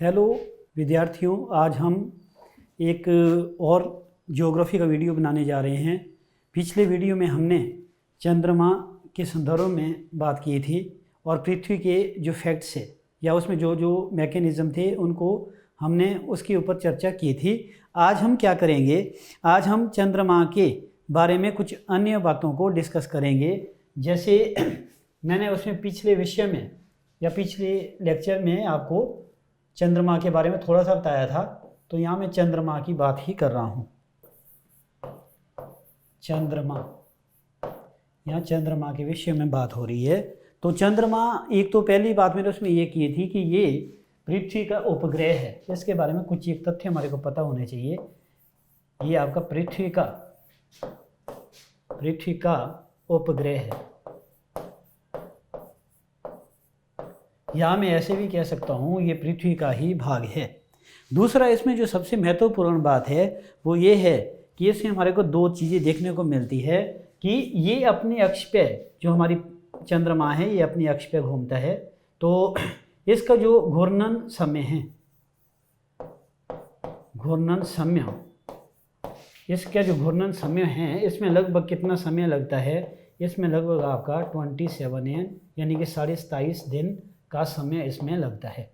Hello विद्यार्थियों, आज हम एक और ज्योग्राफी का वीडियो बनाने जा रहे हैं। पिछले वीडियो में हमने चंद्रमा के संदर्भ में बात की थी और पृथ्वी के जो फैक्ट्स है या उसमें जो जो मैकेनिज़्म थे उनको हमने उसके ऊपर चर्चा की थी। आज हम क्या करेंगे, आज हम चंद्रमा के बारे में कुछ अन्य बातों को डिस्कस करेंगे। जैसे मैंने उसमें पिछले विषय में या पिछले लेक्चर में आपको चंद्रमा के बारे में थोड़ा सा बताया था, तो यहाँ मैं चंद्रमा की बात ही कर रहा हूँ। चंद्रमा, यहाँ चंद्रमा के विषय में बात हो रही है। तो चंद्रमा, एक तो पहली बात मैंने उसमें ये की थी कि ये पृथ्वी का उपग्रह है। इसके बारे में कुछ एक तथ्य हमारे को पता होने चाहिए। ये आपका पृथ्वी का उपग्रह है, या मैं ऐसे भी कह सकता हूँ ये पृथ्वी का ही भाग है। दूसरा, इसमें जो सबसे महत्वपूर्ण बात है वो ये है कि इसमें हमारे को दो चीज़ें देखने को मिलती है कि ये अपने अक्ष पे, जो हमारी चंद्रमा है ये अपनी अक्ष पे घूमता है, तो इसका जो घूर्णन समय है, इसका जो घूर्णन समय है इसमें लगभग कितना समय लगता है, इसमें लगभग आपका 27 यानी कि 27.5 दिन का समय इसमें लगता है।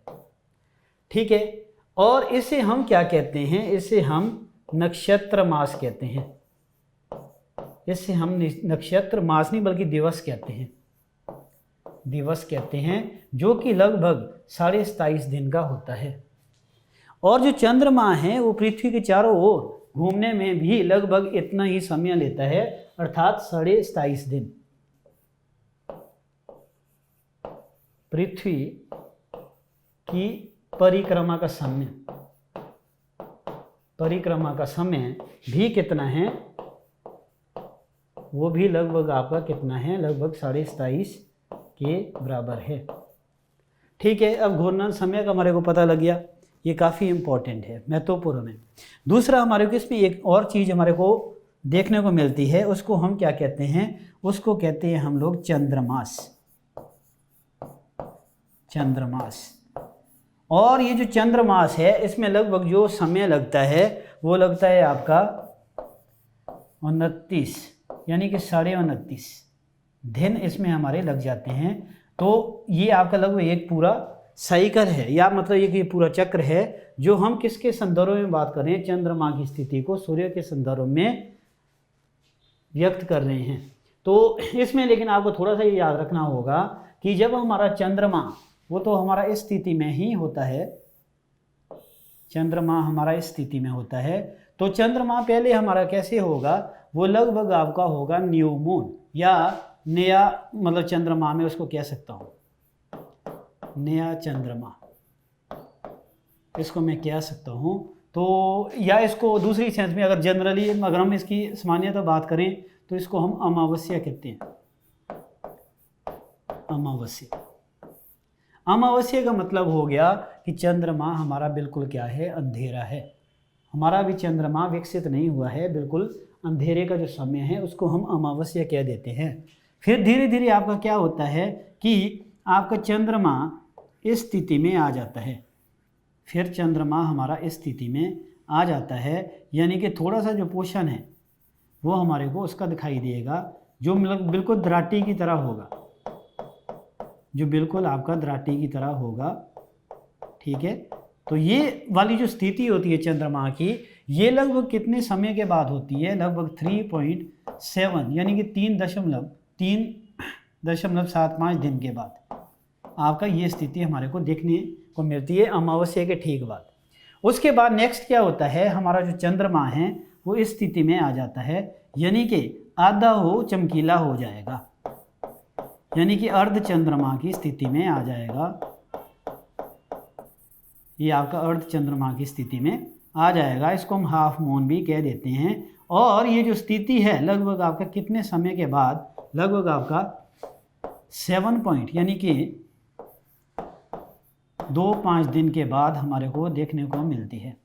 ठीक है, और इसे हम क्या कहते हैं, इसे हम नक्षत्र मास कहते हैं। इसे हम नक्षत्र मास नहीं बल्कि दिवस कहते हैं, जो कि लगभग 27.5 दिन का होता है। और जो चंद्रमा है वो पृथ्वी के चारों ओर घूमने में भी लगभग इतना ही समय लेता है, अर्थात 27.5 दिन। पृथ्वी की परिक्रमा का समय भी कितना है, वो भी लगभग आपका कितना है, लगभग 27.5 के बराबर है। ठीक है, अब घूर्णन समय का हमारे को पता लग गया, ये काफ़ी इम्पोर्टेंट है, महत्वपूर्ण है। दूसरा, हमारे को इसमें एक और चीज़ हमारे को देखने को मिलती है, उसको हम क्या कहते हैं, उसको कहते हैं हम लोग चंद्रमास। और ये जो चंद्रमास है इसमें लगभग जो समय लगता है वो लगता है आपका 29 यानी कि 29.5 दिन इसमें हमारे लग जाते हैं। तो ये आपका लगभग एक पूरा साइकिल है, या मतलब ये पूरा चक्र है जो हम किसके संदर्भ में बात कर रहे हैं, चंद्रमा की स्थिति को सूर्य के संदर्भ में व्यक्त कर रहे हैं। तो इसमें लेकिन आपको थोड़ा सा ये याद रखना होगा कि जब हमारा चंद्रमा, वो तो हमारा इस स्थिति में ही होता है, चंद्रमा हमारा इस स्थिति में होता है, तो चंद्रमा पहले हमारा कैसे होगा, वो लगभग आपका होगा न्यू मून या नया, मतलब चंद्रमा में उसको कह सकता हूँ नया चंद्रमा, इसको मैं कह सकता हूँ। तो या इसको दूसरी सेंस में अगर जनरली अगर हम इसकी सामान्यतः बात करें तो इसको हम अमावस्या कहते हैं। अमावस्या का मतलब हो गया कि चंद्रमा हमारा बिल्कुल क्या है, अंधेरा है। हमारा भी चंद्रमा विकसित नहीं हुआ है, बिल्कुल अंधेरे का जो समय है उसको हम अमावस्या कह देते हैं। फिर धीरे धीरे आपका क्या होता है कि आपका चंद्रमा इस स्थिति में आ जाता है। फिर चंद्रमा हमारा इस स्थिति में आ जाता है, यानी कि थोड़ा सा जो पोषण है वो हमारे को उसका दिखाई देगा, जो मतलब बिल्कुल दराटी की तरह होगा, जो बिल्कुल आपका दराटी की तरह होगा। ठीक है, तो ये वाली जो स्थिति होती है चंद्रमा की, ये लगभग कितने समय के बाद होती है, लगभग 3.7 यानी कि 3.75 दिन के बाद आपका ये स्थिति हमारे को देखने को मिलती है, अमावस्या के ठीक बाद। उसके बाद नेक्स्ट क्या होता है, हमारा जो चंद्रमा है वो इस स्थिति में आ जाता है, यानी कि आधा हो चमकीला हो जाएगा, यानी कि अर्ध चंद्रमा की स्थिति में आ जाएगा। ये आपका अर्ध चंद्रमा की स्थिति में आ जाएगा, इसको हम हाफ मून भी कह देते हैं। और ये जो स्थिति है लगभग आपका कितने समय के बाद, लगभग आपका 7 पॉइंट यानी कि 2-5 दिन के बाद हमारे को देखने को मिलती है।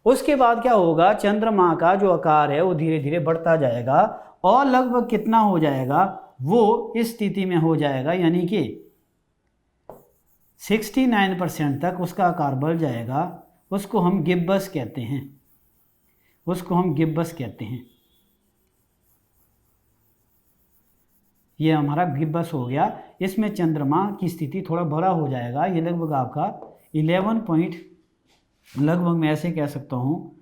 उसके बाद क्या होगा, चंद्रमा का जो आकार है वो धीरे धीरे बढ़ता जाएगा और लगभग कितना हो जाएगा, वो इस स्थिति में हो जाएगा, यानी कि 69% तक उसका आकार बढ़ जाएगा, उसको हम गिब्बस कहते हैं, उसको हम गिब्बस कहते हैं। ये हमारा गिब्बस हो गया। इसमें चंद्रमा की स्थिति थोड़ा बड़ा हो जाएगा। ये लगभग आपका 11 पॉइंट, लगभग मैं ऐसे कह सकता हूँ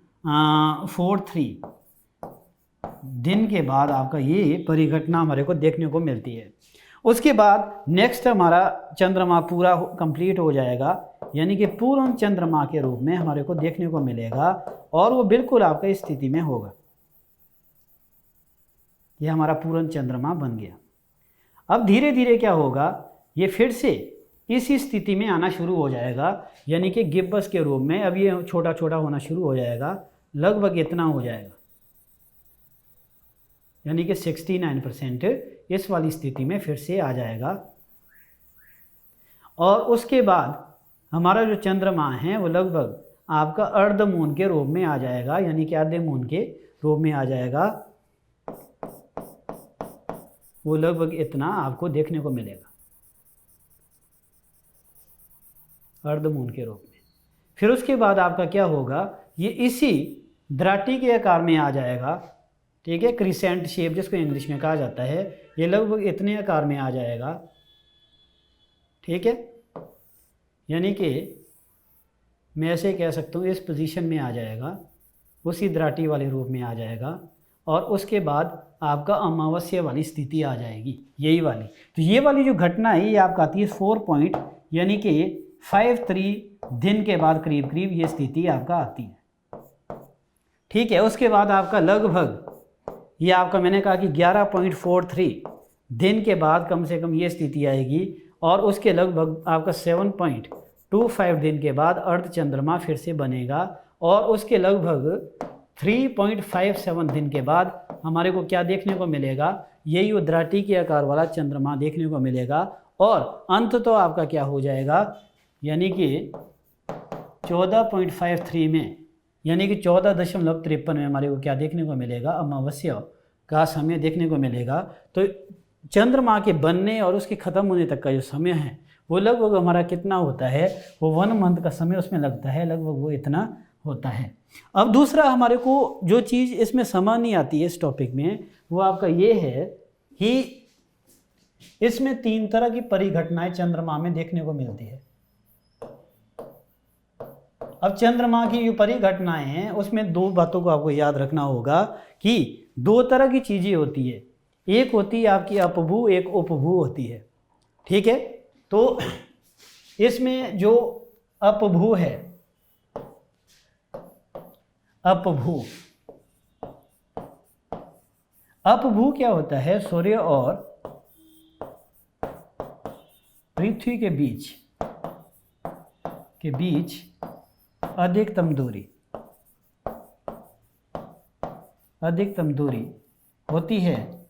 43 दिन के बाद आपका ये परिघटना हमारे को देखने को मिलती है। उसके बाद नेक्स्ट हमारा चंद्रमा पूरा कंप्लीट हो जाएगा, यानी कि पूर्ण चंद्रमा के रूप में हमारे को देखने को मिलेगा और वो बिल्कुल आपका इस स्थिति में होगा। ये हमारा पूर्ण चंद्रमा बन गया। अब धीरे धीरे क्या होगा, ये फिर से इसी स्थिति में आना शुरू हो जाएगा, यानी कि गिब्बस के रूप में। अब ये छोटा छोटा होना शुरू हो जाएगा, लगभग इतना हो जाएगा, यानी कि 69% इस वाली स्थिति में फिर से आ जाएगा। और उसके बाद हमारा जो चंद्रमा है वो लगभग आपका अर्ध मून के रूप में आ जाएगा, यानी कि आधे मून के रूप में आ जाएगा। वो लगभग इतना आपको देखने को मिलेगा अर्ध मून के रूप में। फिर उसके बाद आपका क्या होगा, ये इसी दराटी के आकार में आ जाएगा, ठीक है, क्रिसेंट शेप जिसको इंग्लिश में कहा जाता है। ये लगभग इतने आकार में आ जाएगा, ठीक है, यानी कि मैं ऐसे कह सकता हूँ इस पोजीशन में आ जाएगा, उसी दराटी वाले रूप में आ जाएगा। और उसके बाद आपका अमावस्या वाली स्थिति आ जाएगी, यही वाली। तो ये वाली जो घटना है ये आपका आती है 4 पॉइंट, यानी कि 53 दिन के बाद करीब करीब ये स्थिति आपका आती है, ठीक है। उसके बाद आपका लगभग ये आपका मैंने कहा कि 11.43 दिन के बाद कम से कम ये स्थिति आएगी। और उसके लगभग आपका 7.25 दिन के बाद अर्ध चंद्रमा फिर से बनेगा। और उसके लगभग 3.57 दिन के बाद हमारे को क्या देखने को मिलेगा, यही उद्राटी के आकार वाला चंद्रमा देखने को मिलेगा। और अंत तो आपका क्या हो जाएगा, यानी कि 14.53 में, यानी कि 14.53 में हमारे को क्या देखने को मिलेगा, अमावस्या का समय देखने को मिलेगा। तो चंद्रमा के बनने और उसके ख़त्म होने तक का जो समय है वो लगभग हमारा कितना होता है, वो 1 मंथ का समय उसमें लगता है, लगभग वो इतना होता है। अब दूसरा हमारे को जो चीज़ इसमें समझ नहीं आती है इस टॉपिक में, वो आपका ये है कि इसमें 3 तरह की परिघटनाएं चंद्रमा में देखने को मिलती है। अब चंद्रमा की जो परिघटनाएं हैं उसमें 2 बातों को आपको याद रखना होगा कि 2 तरह की चीज़ें होती है, एक होती है आपकी अपभू, एक उपभू होती है, ठीक है। तो इसमें जो अपभू है, अपभू क्या होता है, सूर्य और पृथ्वी के बीच अधिकतम दूरी होती है,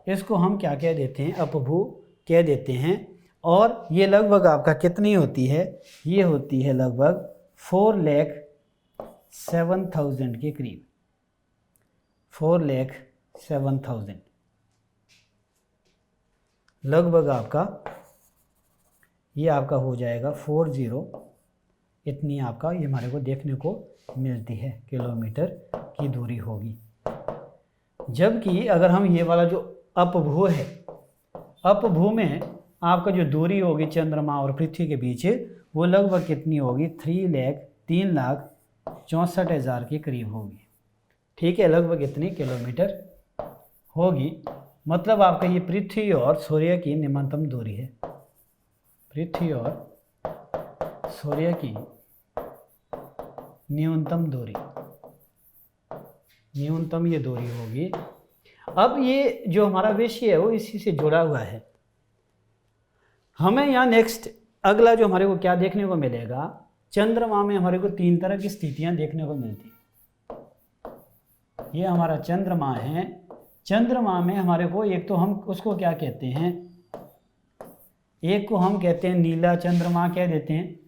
इसको हम क्या कह देते हैं, अपभू कह देते हैं। और ये लगभग आपका कितनी होती है, ये होती है लगभग 4,07,000 के करीब, 4,07,000 लगभग आपका ये आपका हो जाएगा 40, इतनी आपका ये हमारे को देखने को मिलती है किलोमीटर की दूरी होगी। जबकि अगर हम ये वाला जो अपभू है, अपभू में आपका जो दूरी होगी चंद्रमा और पृथ्वी के बीच, वो लगभग कितनी होगी, 3,64,000 के करीब होगी, ठीक है, लगभग इतनी किलोमीटर होगी। मतलब आपका ये पृथ्वी और सूर्य की न्यूनतम दूरी है, पृथ्वी और सूर्य की न्यूनतम ये दूरी होगी। अब ये जो हमारा विषय है वो इसी से जुड़ा हुआ है। हमें यहाँ नेक्स्ट अगला जो हमारे को क्या देखने को मिलेगा, चंद्रमा में हमारे को 3 तरह की स्थितियां देखने को मिलती। ये हमारा चंद्रमा है, चंद्रमा में हमारे को एक तो हम उसको क्या कहते हैं, एक को हम कहते हैं नीला चंद्रमा कह देते हैं,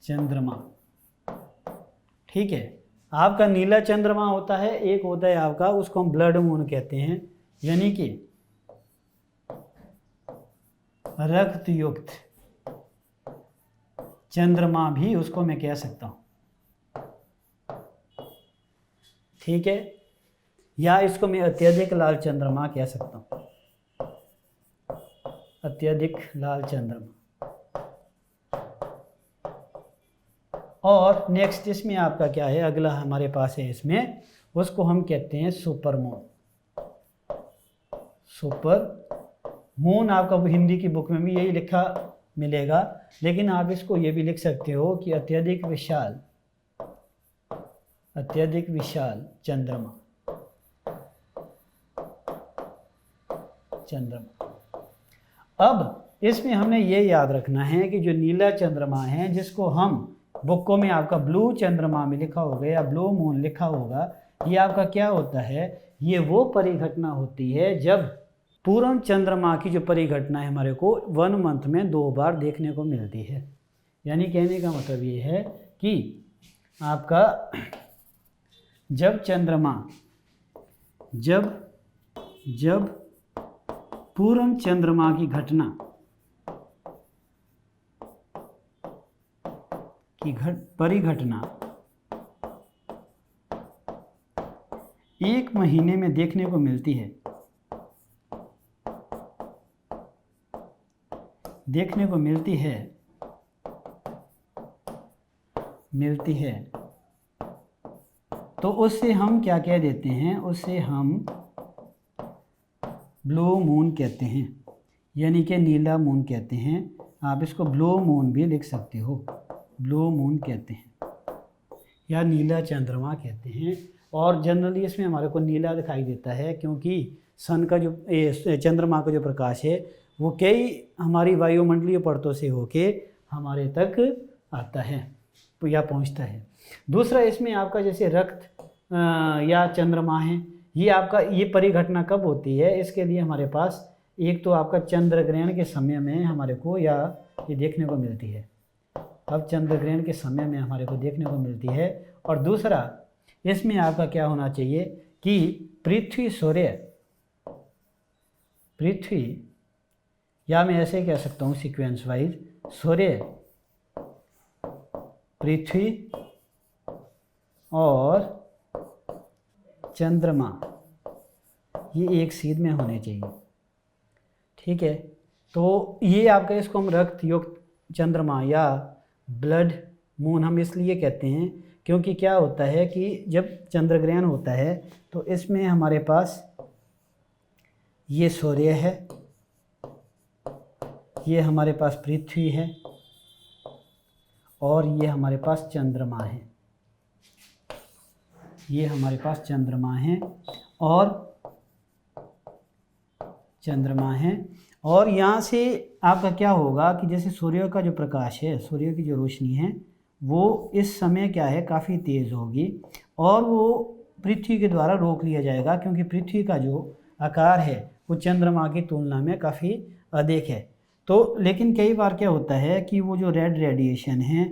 चंद्रमा, ठीक है। आपका नीला चंद्रमा होता है, एक होता है आपका, उसको हम ब्लड मून कहते हैं, यानी कि रक्त युक्त चंद्रमा भी उसको मैं कह सकता हूँ, ठीक है, या इसको मैं अत्यधिक लाल चंद्रमा कह सकता हूँ, अत्यधिक लाल चंद्रमा। और नेक्स्ट इसमें आपका क्या है, अगला हमारे पास है इसमें, उसको हम कहते हैं सुपर मून। सुपर मून आपका हिंदी की बुक में भी यही लिखा मिलेगा, लेकिन आप इसको ये भी लिख सकते हो कि अत्यधिक विशाल चंद्रमा। अब इसमें हमने ये याद रखना है कि जो नीला चंद्रमा है, जिसको हम बुकों में आपका ब्लू चंद्रमा में लिखा होगा या ब्लू मून लिखा होगा, ये आपका क्या होता है, ये वो परिघटना होती है जब पूर्ण चंद्रमा की जो परिघटना है हमारे को 1 मंथ में 2 बार देखने को मिलती है। यानी कहने का मतलब ये है कि आपका जब चंद्रमा जब पूर्ण चंद्रमा की घटना की परिघटना 1 महीने में देखने को मिलती है, तो उससे हम क्या कह देते हैं, उससे हम ब्लू मून कहते हैं, यानी कि नीला मून कहते हैं। आप इसको ब्लू मून भी लिख सकते हो, ब्लू मून कहते हैं या नीला चंद्रमा कहते हैं। और जनरली इसमें हमारे को नीला दिखाई देता है क्योंकि सन का जो चंद्रमा का जो प्रकाश है वो कई हमारी वायुमंडलीय परतों से होके हमारे तक आता है या पहुंचता है। दूसरा इसमें आपका जैसे रक्त या चंद्रमा है, ये आपका ये परिघटना कब होती है, इसके लिए हमारे पास एक तो आपका चंद्र ग्रहण के समय में हमारे को या ये देखने को मिलती है, अब चंद्र ग्रहण के समय में हमारे को देखने को मिलती है। और दूसरा इसमें आपका क्या होना चाहिए कि पृथ्वी या मैं ऐसे कह सकता हूँ सीक्वेंस वाइज, सूर्य, पृथ्वी और चंद्रमा ये एक सीध में होने चाहिए, ठीक है। तो ये आपका इसको हम रक्त युक्त चंद्रमा या ब्लड मून हम इसलिए कहते हैं क्योंकि क्या होता है कि जब चंद्र ग्रहण होता है तो इसमें हमारे पास ये सूर्य है, ये हमारे पास पृथ्वी है और ये हमारे पास चंद्रमा है, ये हमारे पास चंद्रमा है और यहाँ से आपका क्या होगा कि जैसे सूर्य का जो प्रकाश है, सूर्य की जो रोशनी है वो इस समय क्या है काफ़ी तेज़ होगी और वो पृथ्वी के द्वारा रोक लिया जाएगा क्योंकि पृथ्वी का जो आकार है वो चंद्रमा की तुलना में काफ़ी अधिक है। तो लेकिन कई बार क्या होता है कि वो जो रेड रेडिएशन है,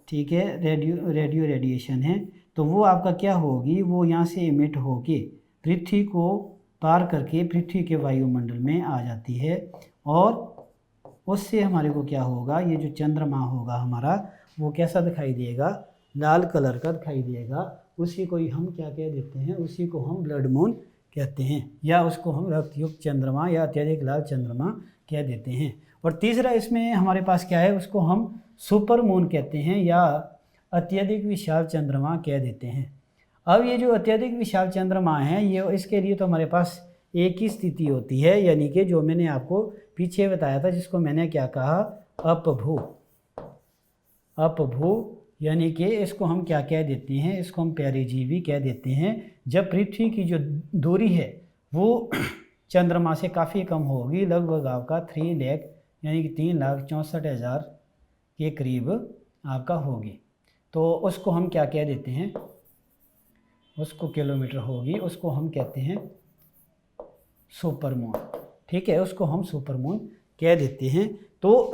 ठीक है, रेडियो रेडिएशन है, तो वो आपका क्या होगी, वो यहाँ से इमिट होके पृथ्वी को पार करके पृथ्वी के वायुमंडल में आ जाती है और उससे हमारे को क्या होगा, ये जो चंद्रमा होगा हमारा वो कैसा दिखाई देगा, लाल कलर का दिखाई देगा। उसी को ही हम क्या कह देते हैं, उसी को हम ब्लड मून कहते हैं या उसको हम रक्तयुक्त चंद्रमा या अत्यधिक लाल चंद्रमा कह देते हैं। और तीसरा इसमें हमारे पास क्या है, उसको हम सुपर मून कहते हैं या अत्यधिक विशाल चंद्रमा कह देते हैं। अब ये जो अत्यधिक विशाल चंद्रमा है ये इसके लिए तो हमारे पास एक ही स्थिति होती है, यानी कि जो मैंने आपको पीछे बताया था जिसको मैंने क्या कहा, अपभू, यानी कि इसको हम क्या कह देते हैं, इसको हम पेरिजीवी कह देते हैं। जब पृथ्वी की जो दूरी है वो चंद्रमा से काफ़ी कम होगी, लगभग आपका 3 लाख यानी कि 3,64,000 के करीब आपका होगी, तो उसको हम क्या कह देते हैं, उसको किलोमीटर होगी, उसको हम कहते हैं सुपर मून, ठीक है, उसको हम सुपर मून कह देते हैं। तो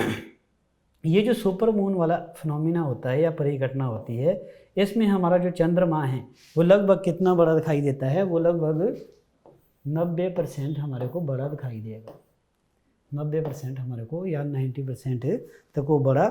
ये जो सुपर मून वाला फिनोमिना होता है या परिघटना होती है, इसमें हमारा जो चंद्रमा है वो लगभग कितना बड़ा दिखाई देता है, वो लगभग 90% हमारे को बड़ा दिखाई देगा, 90% हमारे को या 90% तक वो बड़ा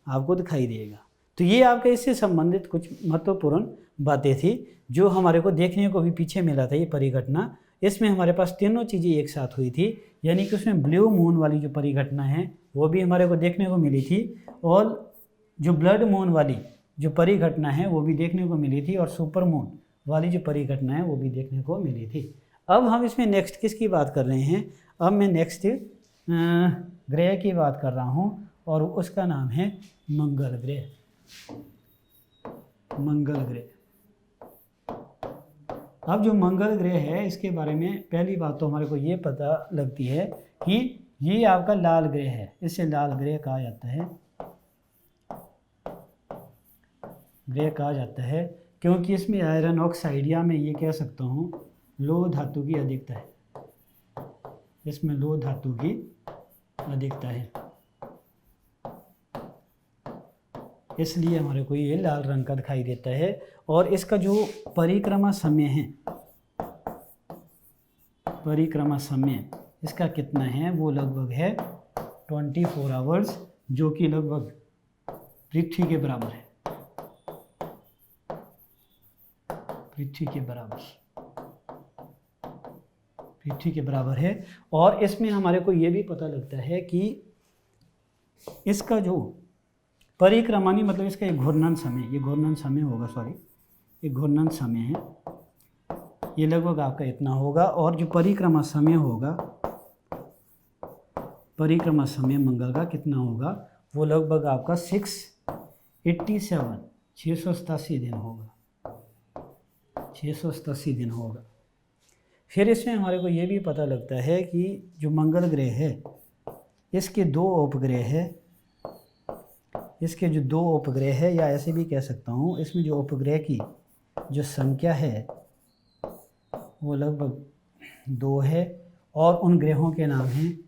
आपको दिखाई देगा। तो ये आपके इससे संबंधित कुछ महत्वपूर्ण बातें थी जो हमारे को देखने को भी पीछे मिला था। ये परिघटना, इसमें हमारे पास तीनों चीज़ें एक साथ हुई थी, यानी कि उसमें ब्लू मून वाली जो परिघटना है वो भी हमारे को देखने को मिली थी, और जो ब्लड मून वाली जो परिघटना है वो भी देखने को मिली थी, और सुपर मून वाली जो परिघटना है वो भी देखने को मिली थी। अब हम इसमें नेक्स्ट किसकी बात कर रहे हैं? अब मैं नेक्स्ट ग्रह की बात कर रहा हूँ, और उसका नाम है मंगल ग्रह। मंगल ग्रह। अब जो मंगल ग्रह है इसके बारे में पहली बात तो हमारे को ये पता लगती है कि ये आपका लाल ग्रह है, इसे लाल ग्रह कहा जाता है। ग्रह कहा जाता है क्योंकि इसमें आयरन ऑक्साइड, या मैं ये कह सकता हूँ लोह धातु की अधिकता है, इसमें लोह धातु की अधिकता है, इसलिए हमारे को ये लाल रंग का दिखाई देता है। और इसका जो परिक्रमा समय है, परिक्रमा समय इसका कितना है, वो लगभग है 24 आवर्स, जो कि लगभग पृथ्वी के बराबर है, पृथ्वी के बराबर, पृथ्वी के बराबर है। और इसमें हमारे को ये भी पता लगता है कि इसका जो परिक्रमा नहीं, मतलब इसका एक घूर्णन समय, ये घूर्णन समय होगा, सॉरी ये घूर्णन समय है, ये लगभग आपका इतना होगा। और जो परिक्रमा समय होगा, परिक्रमा समय मंगल का कितना होगा, वो लगभग आपका 687 दिन होगा, 687 दिन होगा। फिर इसमें हमारे को ये भी पता लगता है कि जो मंगल ग्रह है इसके 2 उपग्रह है, इसके जो 2 उपग्रह है, या ऐसे भी कह सकता हूँ इसमें जो उपग्रह की जो संख्या है वो लगभग 2 है, और उन ग्रहों के नाम हैं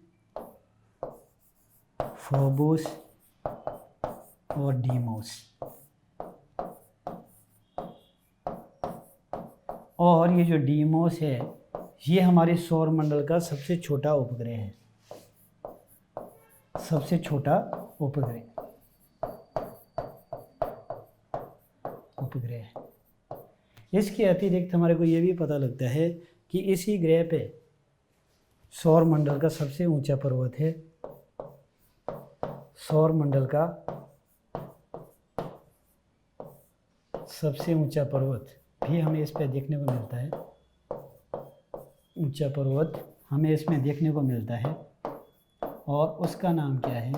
फोबोस और डीमोस। और ये जो डीमोस है ये हमारे सौर मंडल का सबसे छोटा उपग्रह है, सबसे छोटा उपग्रह है। इसके अतिरिक्त हमारे को ये भी पता लगता है कि इसी ग्रह पे सौर मंडल का सबसे ऊंचा पर्वत है, सौर मंडल का सबसे ऊंचा पर्वत भी हमें इस पे देखने को मिलता है, ऊंचा पर्वत हमें इसमें देखने को मिलता है, और उसका नाम क्या है,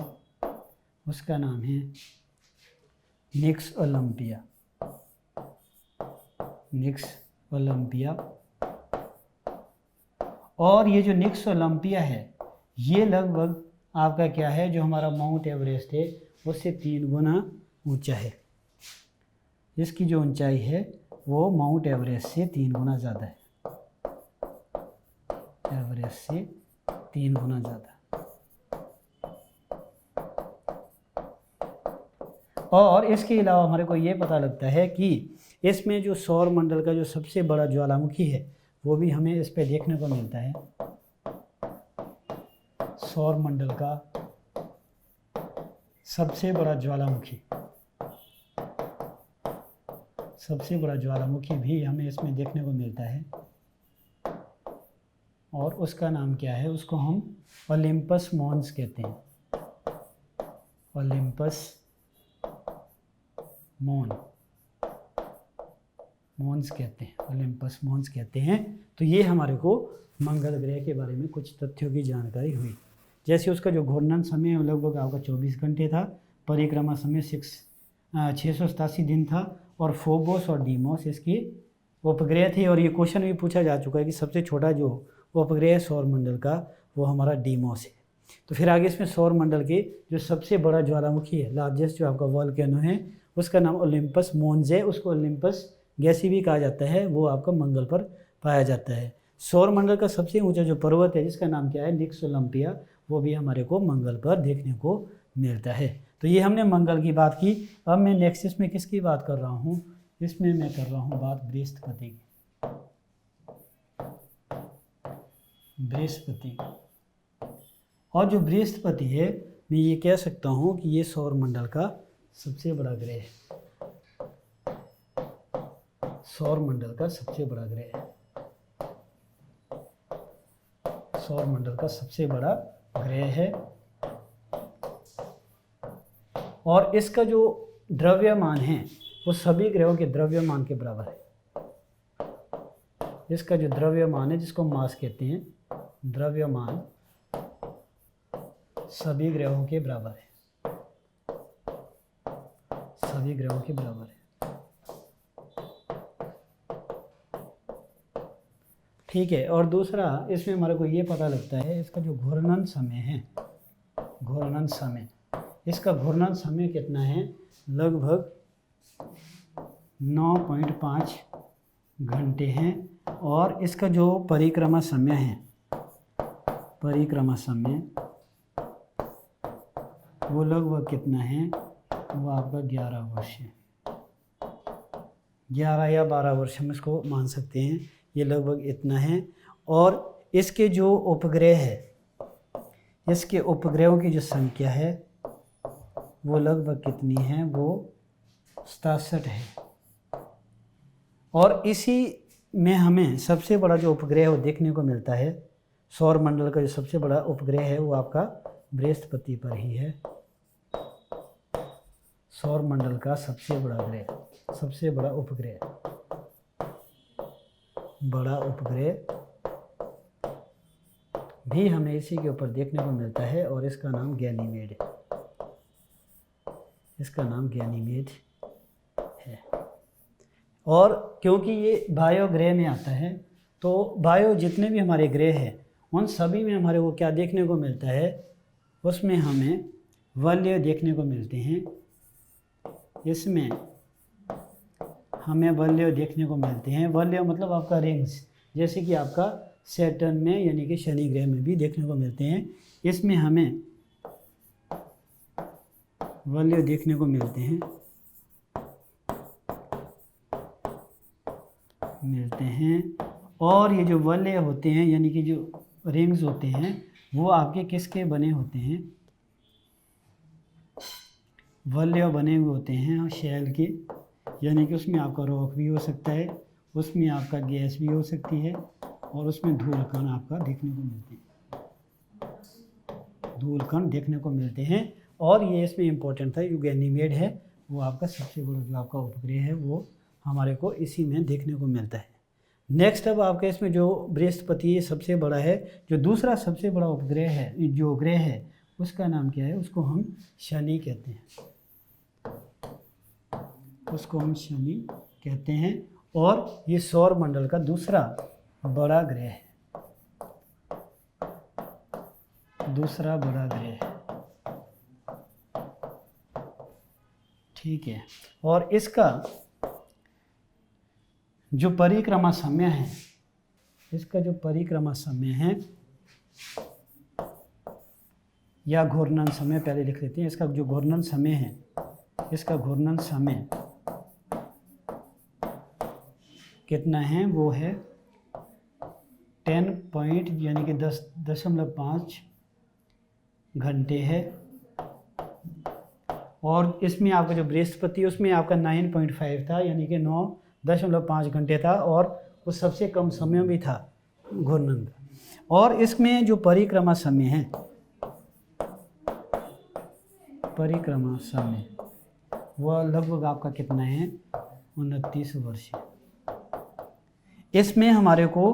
उसका नाम है निक्स ओलंपिया, निक्स ओलंपिया। और ये जो निक्स ओलंपिया है ये लगभग आपका क्या है, जो हमारा माउंट एवरेस्ट है उससे 3 गुना ऊंचा है, इसकी जो ऊंचाई है वो माउंट एवरेस्ट से 3 गुना ज़्यादा है, एवरेस्ट से 3 गुना ज़्यादा। और इसके अलावा हमारे को ये पता लगता है कि इसमें जो सौर मंडल का जो सबसे बड़ा ज्वालामुखी है वो भी हमें इस पे देखने को मिलता है, सौर मंडल का सबसे बड़ा ज्वालामुखी, सबसे बड़ा ज्वालामुखी भी हमें इसमें देखने को मिलता है, और उसका नाम क्या है, उसको हम ओलंपस मॉन्स कहते हैं, ओलंपस मॉन्स कहते हैं, ओलंपस मॉन्स कहते हैं। तो ये हमारे को मंगल ग्रह के बारे में कुछ तथ्यों की जानकारी हुई, जैसे उसका जो घूर्णन समय लगभग आपका 24 घंटे था, परिक्रमा समय 687 दिन था, और फोबोस और डीमोस इसकी उपग्रह थे। और ये क्वेश्चन भी पूछा जा चुका है कि सबसे छोटा जो उपग्रह है सौर मंडल का वो हमारा डीमोस है। तो फिर आगे इसमें सौर मंडल के जो सबसे बड़ा ज्वालामुखी है, लार्जेस्ट जो आपका वोल्केनो है, उसका नाम ओलंपस मॉन्स है, उसको ओलंपस गैसी भी कहा जाता है, वो आपका मंगल पर पाया जाता है। सौर मंडल का सबसे ऊंचा जो पर्वत है जिसका नाम क्या है, निक्स ओलंपिया, वो भी हमारे को मंगल पर देखने को मिलता है। तो ये हमने मंगल की बात की। अब मैं नेक्स्ट इसमें किसकी बात कर रहा हूँ, इसमें मैं कर रहा हूँ बात बृहस्पति की। बृहस्पति और जो बृहस्पति है, मैं ये कह सकता हूँ कि ये सौरमंडल का सबसे बड़ा ग्रह है, सौरमंडल का सबसे बड़ा ग्रह है, सौरमंडल का सबसे बड़ा ग्रह है। और इसका जो द्रव्यमान है वो सभी ग्रहों के द्रव्यमान के बराबर है। इसका जो द्रव्यमान है, जिसको मास कहते हैं, द्रव्यमान सभी ग्रहों के बराबर है, सभी ग्रहों के बराबर है। ठीक है। और दूसरा, इसमें हमारे को ये पता लगता है इसका जो घूर्णन समय है, घूर्णन समय, इसका घूर्णन समय कितना है, लगभग 9.5 घंटे हैं। और इसका जो परिक्रमा समय है, परिक्रमा समय वो लगभग कितना है, वो आपका 11 वर्ष है, 11 या 12 वर्ष हम इसको मान सकते हैं, ये लगभग इतना है। और इसके जो उपग्रह है, इसके उपग्रहों की जो संख्या है वो लगभग कितनी है, वो 67 है। और इसी में हमें सबसे बड़ा जो उपग्रह वो देखने को मिलता है, सौरमंडल का जो सबसे बड़ा उपग्रह है वो आपका बृहस्पति पर ही है। सौरमंडल का सबसे बड़ा ग्रह, सबसे बड़ा उपग्रह, बड़ा उपग्रह भी हमें इसी के ऊपर देखने को मिलता है और इसका नाम गैनीमेड है, इसका नाम गैनीमेड है। और क्योंकि ये वायु ग्रह में आता है, तो वायु जितने भी हमारे ग्रह हैं उन सभी में हमारे को क्या देखने को मिलता है, उसमें हमें वलय देखने को मिलते हैं। इसमें हमें वलय देखने को मिलते हैं। वलय मतलब आपका रिंग्स, जैसे कि आपका सैटर्न में यानी कि शनि ग्रह में भी देखने को मिलते हैं। इसमें हमें वलय देखने को मिलते हैं, और ये जो वलय होते हैं यानी कि जो रिंग्स होते हैं वो आपके किसके बने होते हैं, वलय बने हुए होते हैं शैल के, यानी कि उसमें आपका रॉक भी हो सकता है, उसमें आपका गैस भी हो सकती है, और उसमें धूल कण आपका देखने को मिलते हैं, धूल कण देखने को मिलते हैं। और ये इसमें इम्पोर्टेंट था, जो गैनीमेड है वो आपका सबसे बड़ा जो आपका उपग्रह है वो हमारे को इसी में देखने को मिलता है। नेक्स्ट अब आपके इसमें जो बृहस्पति सबसे बड़ा है, जो दूसरा सबसे बड़ा उपग्रह है, जो ग्रह है उसका नाम क्या है, उसको हम शनि कहते हैं, उसको हम शनि कहते हैं। और ये सौर मंडल का दूसरा बड़ा ग्रह है, दूसरा बड़ा ग्रह है। ठीक है। और इसका जो परिक्रमा समय है, इसका जो परिक्रमा समय है या घूर्णन समय पहले लिख लेते हैं। इसका जो घूर्णन समय है, इसका घूर्णन समय कितना है, वो है 10 पॉइंट यानी कि 10.5 घंटे है। और इसमें आपका जो बृहस्पति उसमें आपका 9.5 था, यानी कि 9.5 घंटे था, और वो सबसे कम समय भी था घूर्णन का। और इसमें जो परिक्रमा समय है, परिक्रमा समय वह लगभग आपका कितना है, 29 वर्ष है। इसमें हमारे को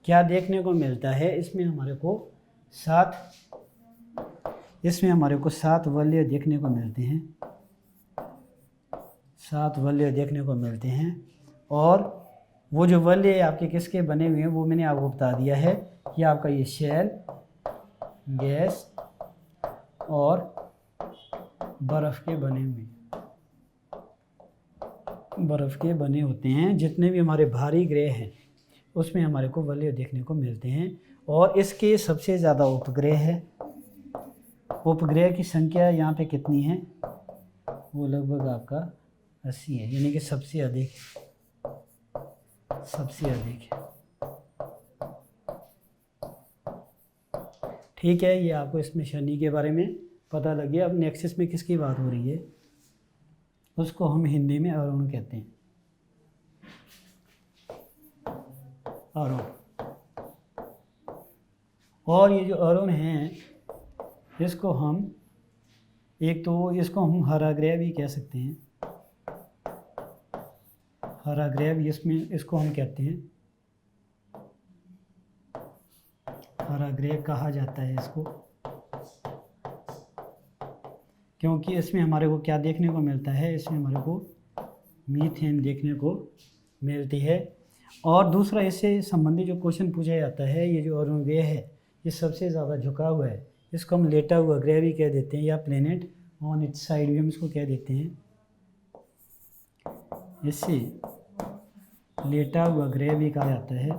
क्या देखने को मिलता है, इसमें हमारे को 7 वलय देखने को मिलते हैं, 7 वलय देखने को मिलते हैं। और वो जो वलय आपके किसके बने हुए हैं वो मैंने आपको बता दिया है कि आपका ये शेल, गैस और बर्फ़ के बने हुए, बर्फ़ के बने होते हैं। जितने भी हमारे भारी ग्रह हैं उसमें हमारे को वलय देखने को मिलते हैं। और इसके सबसे ज़्यादा उपग्रह है, उपग्रह की संख्या यहाँ पे कितनी है, वो लगभग आपका 80 है, यानी कि सबसे अधिक है। ठीक है, ये आपको इसमें शनि के बारे में पता लग गया। अब नेक्सस में किसकी बात हो रही है, उसको हम हिंदी में अरुण कहते हैं। अरुण, और ये जो अरुण हैं इसको हम एक तो इसको हम हराग्रह भी कह सकते हैं। हराग्रह भी इसमें इसको हम कहते हैं, हराग्रह कहा जाता है इसको, क्योंकि इसमें हमारे को क्या देखने को मिलता है, इसमें हमारे को मीथेन देखने को मिलती है। और दूसरा इससे संबंधित जो क्वेश्चन पूछा जाता है, ये जो अरुण ग्रह है ये सबसे ज़्यादा झुका हुआ है, इसको हम लेटा हुआ ग्रह भी कह देते हैं, या प्लेनेट ऑन इट्स साइड भी हम इसको कह देते हैं। इससे लेटा हुआ ग्रह भी कहा जाता है,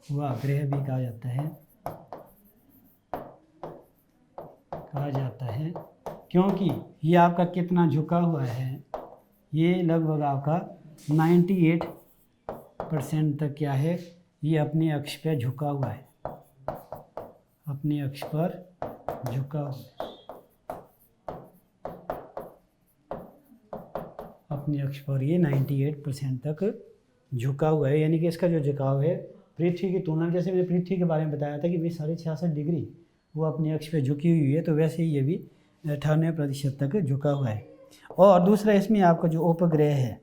हुआ ग्रह भी कहा जाता है, क्योंकि ये आपका कितना झुका हुआ है, ये लगभग आपका 98% तक क्या है, ये अपने अक्ष पर झुका हुआ है, अपने अक्ष पर झुका हुआ है, अपने अक्ष पर ये 98% तक झुका हुआ है। यानी कि इसका जो झुकाव है पृथ्वी की तुलना, जैसे मैंने पृथ्वी के बारे में बताया था कि भाई 66.5 डिग्री वो अपने अक्ष पे झुकी हुई है, तो वैसे ही ये भी 98% तक झुका हुआ है। और दूसरा इसमें आपका जो उपग्रह है,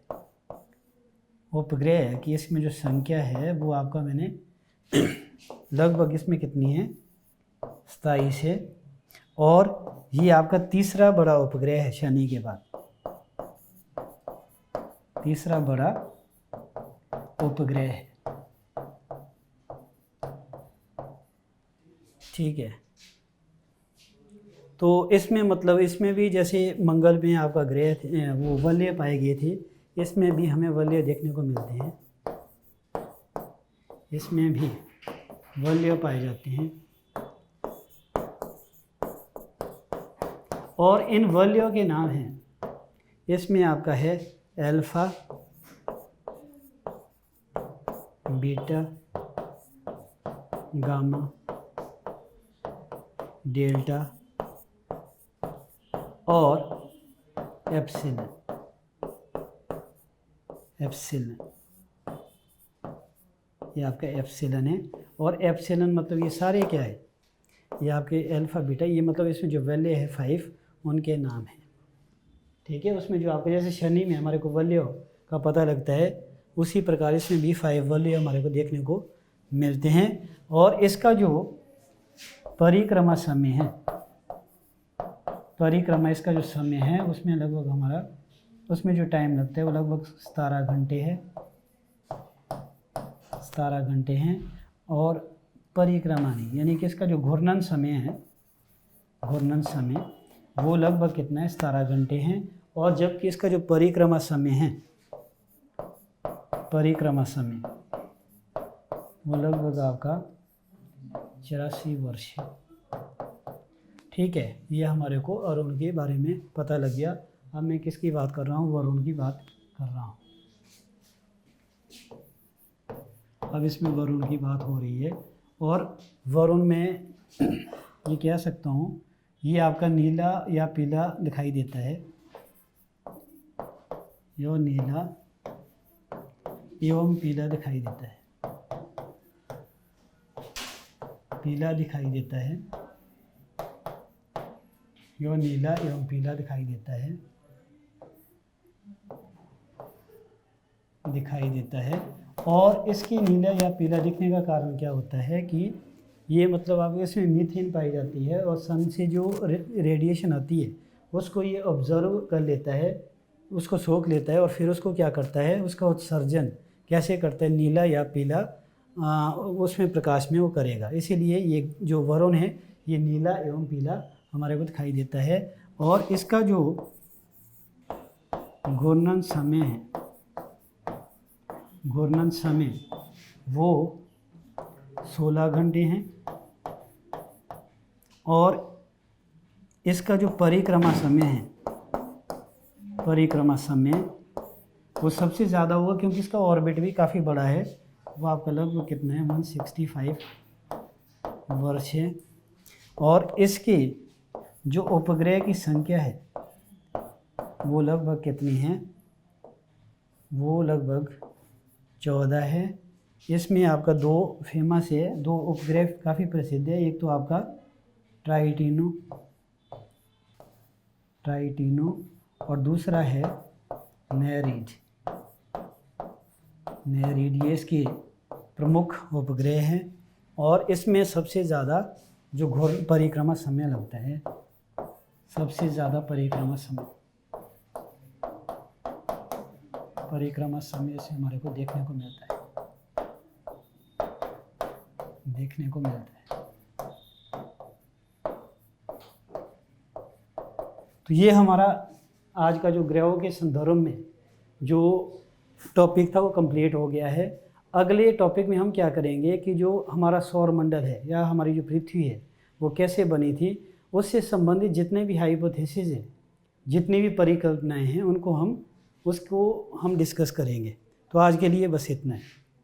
उपग्रह कि इसमें जो संख्या है वो आपका मैंने लगभग इसमें कितनी है, 27 है। और ये आपका तीसरा बड़ा उपग्रह है शनि के बाद, तीसरा बड़ा उपग्रह है। ठीक है, तो इसमें मतलब इसमें भी जैसे मंगल में आपका ग्रह थे, वो वलय पाए गए थे, इसमें भी हमें वलय देखने को मिलते हैं, इसमें भी वलय पाए जाते हैं। और इन वलयों के नाम हैं, इसमें आपका है अल्फा, बीटा, गामा, डेल्टा और एप्सिलन। एप्सिलन ये आपका एप्सिलन है। और एप्सिलन मतलब ये सारे क्या है, ये आपके अल्फा बीटा, ये मतलब इसमें जो वैल्यू है 5 उनके नाम हैं। ठीक है, उसमें जो आपके जैसे शनि में हमारे को वैल्यू का पता लगता है, उसी प्रकार इसमें भी 5 वैल्यू हमारे को देखने को मिलते हैं। और इसका जो परिक्रमा समय है, परिक्रमा इसका जो समय है उसमें लगभग हमारा, उसमें जो टाइम लगता है वो लगभग 17 घंटे है, 17 घंटे हैं। और परिक्रमा नहीं, यानी कि इसका जो घूर्णन समय है, घूर्णन समय वो लगभग कितना है, 17 घंटे हैं। और जबकि इसका जो परिक्रमा समय है, परिक्रमा समय वो लगभग आपका 84 वर्ष है। ठीक है, ये हमारे को अरुण के बारे में पता लग गया। अब मैं किसकी बात कर रहा हूँ, वरुण की बात कर रहा हूँ। अब इसमें वरुण की बात हो रही है। और वरुण में ये कह सकता हूँ, ये आपका नीला या पीला दिखाई देता है, यो नीला एवं पीला दिखाई देता है, पीला दिखाई देता है, यो नीला एवं पीला दिखाई देता है, दिखाई देता है। और इसकी नीला या पीला दिखने का कारण क्या होता है कि ये मतलब आपको इसमें मीथेन पाई जाती है, और सन से जो रेडिएशन आती है उसको ये ऑब्जर्व कर लेता है, उसको सोख लेता है, और फिर उसको क्या करता है, उसका उत्सर्जन कैसे करता है, नीला या पीला उसमें प्रकाश में वो करेगा। इसीलिए ये जो वरुण है ये नीला एवं पीला हमारे को दिखाई देता है। और इसका जो घूर्णन समय है, घूर्णन समय वो 16 घंटे हैं। और इसका जो परिक्रमा समय है, परिक्रमा समय वो सबसे ज़्यादा हुआ, क्योंकि इसका ऑर्बिट भी काफ़ी बड़ा है, वो आपका लगभग कितना है, 165 वर्ष है। और इसकी जो उपग्रह की संख्या है वो लगभग कितनी है? वो लगभग 14 है। इसमें आपका दो फेमस है, दो उपग्रह काफ़ी प्रसिद्ध है। एक तो आपका ट्राइटिनो और दूसरा है नेरीड। ये इसके प्रमुख उपग्रह हैं और इसमें सबसे ज़्यादा जो घूर्णन परिक्रमा समय लगता है, सबसे ज़्यादा परिक्रमा समय से हमारे को देखने को मिलता है। तो ये हमारा आज का जो ग्रहों के संदर्भ में जो टॉपिक था वो कंप्लीट हो गया है। अगले टॉपिक में हम क्या करेंगे कि जो हमारा सौर मंडल है या हमारी जो पृथ्वी है वो कैसे बनी थी, उससे संबंधित जितने भी हाइपोथेसिस हैं, जितनी भी परिकल्पनाएं हैं, उसको हम डिस्कस करेंगे। तो आज के लिए बस इतना है।